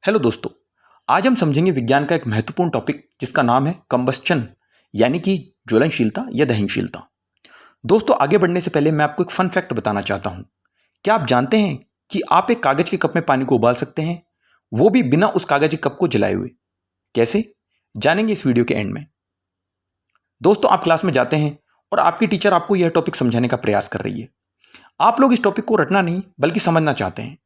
Hello दोस्तों। आज हम समझेंगे विज्ञान का एक महत्वपूर्ण टॉपिक जिसका नाम है कंबस्चन यानी कि ज्वलनशीलता या दहनशीलता। दोस्तों, आगे बढ़ने से पहले मैं आपको एक फन फैक्ट बताना चाहता हूं। क्या आप जानते हैं कि आप एक कागज के कप में पानी को उबाल सकते हैं, वो भी बिना उस कागज के कप को जलाए हुए? कैसे, जानेंगे इस वीडियो के एंड में। दोस्तों, आप क्लास में जाते हैं और आपकी टीचर आपको यह टॉपिक समझाने का प्रयास कर रही है। आप लोग इस टॉपिक को रटना नहीं बल्कि समझना चाहते हैं।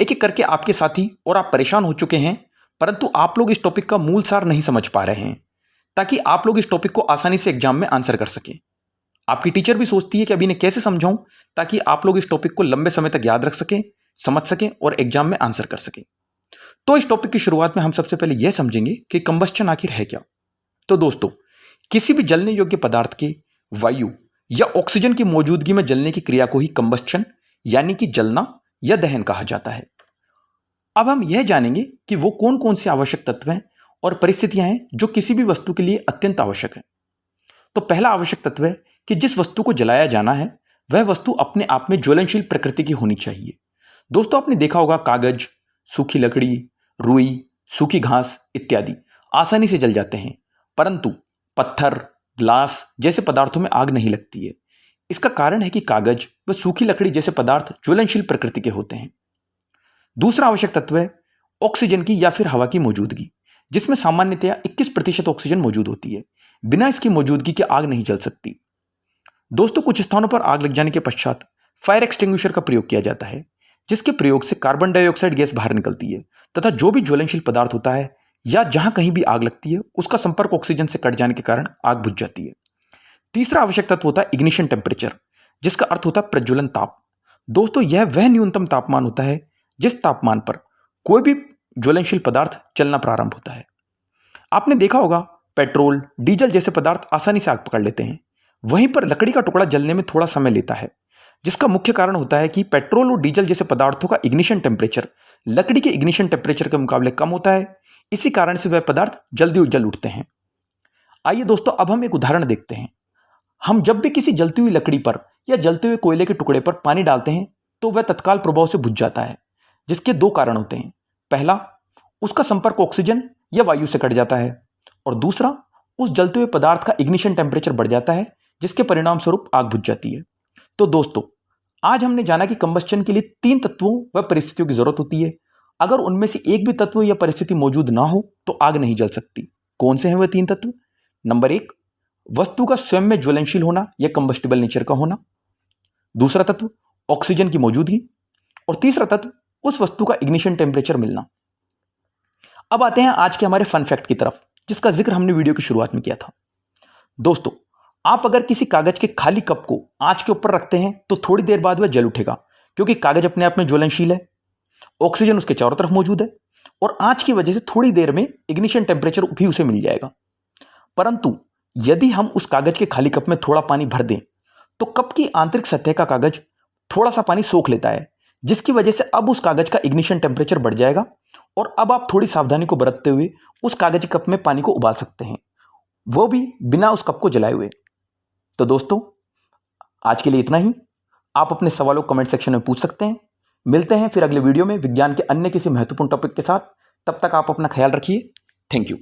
एक एक करके आपके साथी और आप परेशान हो चुके हैं, परंतु आप लोग इस टॉपिक का मूल सार नहीं समझ पा रहे हैं ताकि आप लोग इस टॉपिक को आसानी से एग्जाम में आंसर कर सकें। आपकी टीचर भी सोचती है कि अभी इन्हें कैसे समझाऊं ताकि आप लोग इस टॉपिक को लंबे समय तक याद रख सकें, समझ सकें और एग्जाम में आंसर कर सकें। तो इस टॉपिक की शुरुआत में हम सबसे पहले यह समझेंगे कि कंबस्चन आखिर है क्या। तो दोस्तों, किसी भी जलने योग्य पदार्थ के वायु या ऑक्सीजन की मौजूदगी में जलने की क्रिया को ही कंबस्चन यानी कि जलना या दहन कहा जाता है। अब हम यह जानेंगे कि वो कौन कौन से आवश्यक तत्व हैं और परिस्थितियां हैं जो किसी भी वस्तु के लिए अत्यंत आवश्यक है। तो पहला आवश्यक तत्व है कि जिस वस्तु को जलाया जाना है वह वस्तु अपने आप में ज्वलनशील प्रकृति की होनी चाहिए। दोस्तों, आपने देखा होगा कागज, सूखी लकड़ी, रुई, सूखी घास इत्यादि आसानी से जल जाते हैं, परंतु पत्थर, ग्लास जैसे पदार्थों में आग नहीं लगती है। इसका कारण है कि कागज व सूखी लकड़ी जैसे पदार्थ ज्वलनशील प्रकृति के होते हैं। दूसरा आवश्यक तत्व है ऑक्सीजन की या फिर हवा की मौजूदगी, जिसमें सामान्यतया 21% ऑक्सीजन मौजूद होती है। बिना इसकी मौजूदगी के आग नहीं जल सकती। दोस्तों, कुछ स्थानों पर आग लग जाने के पश्चात फायर एक्सटिंग्विशर का प्रयोग किया जाता है, जिसके प्रयोग से कार्बन डाइऑक्साइड गैस बाहर निकलती है तथा जो भी ज्वलनशील पदार्थ होता है या जहां कहीं भी आग लगती है उसका संपर्क ऑक्सीजन से कट जाने के कारण आग बुझ जाती है। तीसरा आवश्यक तत्व होता है इग्निशन टेम्परेचर, जिसका अर्थ होता है प्रज्वलन ताप। दोस्तों, यह वह न्यूनतम तापमान होता है जिस तापमान पर कोई भी ज्वलनशील पदार्थ चलना प्रारंभ होता है। आपने देखा होगा पेट्रोल, डीजल जैसे पदार्थ आसानी से आग पकड़ लेते हैं, वहीं पर लकड़ी का टुकड़ा जलने में थोड़ा समय लेता है, जिसका मुख्य कारण होता है कि पेट्रोल और डीजल जैसे पदार्थों का इग्निशन टेम्परेचर लकड़ी के इग्निशन टेम्परेचर के मुकाबले कम होता है। इसी कारण से वह पदार्थ जल्दी जल उठते हैं। आइए दोस्तों, अब हम एक उदाहरण देखते हैं। हम जब भी किसी जलती हुई लकड़ी पर या जलते हुए कोयले के टुकड़े पर पानी डालते हैं तो वह तत्काल प्रभाव से बुझ जाता है, जिसके दो कारण होते हैं। पहला, उसका संपर्क ऑक्सीजन या वायु से कट जाता है, और दूसरा, उस जलते हुए पदार्थ का इग्निशन टेम्परेचर बढ़ जाता है, जिसके परिणाम स्वरूप आग बुझ जाती है। तो दोस्तों, आज हमने जाना कि कंबस्चन के लिए 3 तत्वों व परिस्थितियों की जरूरत होती है। अगर उनमें से एक भी तत्व या परिस्थिति मौजूद ना हो तो आग नहीं जल सकती। कौन से हैं वह 3 तत्व? नंबर 1, वस्तु का स्वयं में ज्वलनशील होना या कंबस्टिबल नेचर का होना। दूसरा तत्व, ऑक्सीजन की मौजूदगी। और तीसरा तत्व, उस वस्तु का इग्निशन टेम्परेचर मिलना। अब आते हैं आज के हमारे फन फैक्ट की तरफ, जिसका जिक्र हमने वीडियो की शुरुआत में किया था। दोस्तों, आप अगर किसी कागज के खाली कप को आंच के ऊपर रखते हैं तो थोड़ी देर बाद वह जल उठेगा, क्योंकि कागज अपने आप में ज्वलनशील है, ऑक्सीजन उसके चारों तरफ मौजूद है और आंच की वजह से थोड़ी देर में इग्निशन टेम्परेचर भी उसे मिल जाएगा। परंतु यदि हम उस कागज के खाली कप में थोड़ा पानी भर दें तो कप की आंतरिक सतह का कागज थोड़ा सा पानी सोख लेता है, जिसकी वजह से अब उस कागज का इग्निशन टेम्परेचर बढ़ जाएगा और अब आप थोड़ी सावधानी को बरतते हुए उस कागज के कप में पानी को उबाल सकते हैं, वो भी बिना उस कप को जलाए हुए। तो दोस्तों, आज के लिए इतना ही। आप अपने सवालों को कमेंट सेक्शन में पूछ सकते हैं। मिलते हैं फिर अगले वीडियो में विज्ञान के अन्य किसी महत्वपूर्ण टॉपिक के साथ। तब तक आप अपना ख्याल रखिए। Thank you.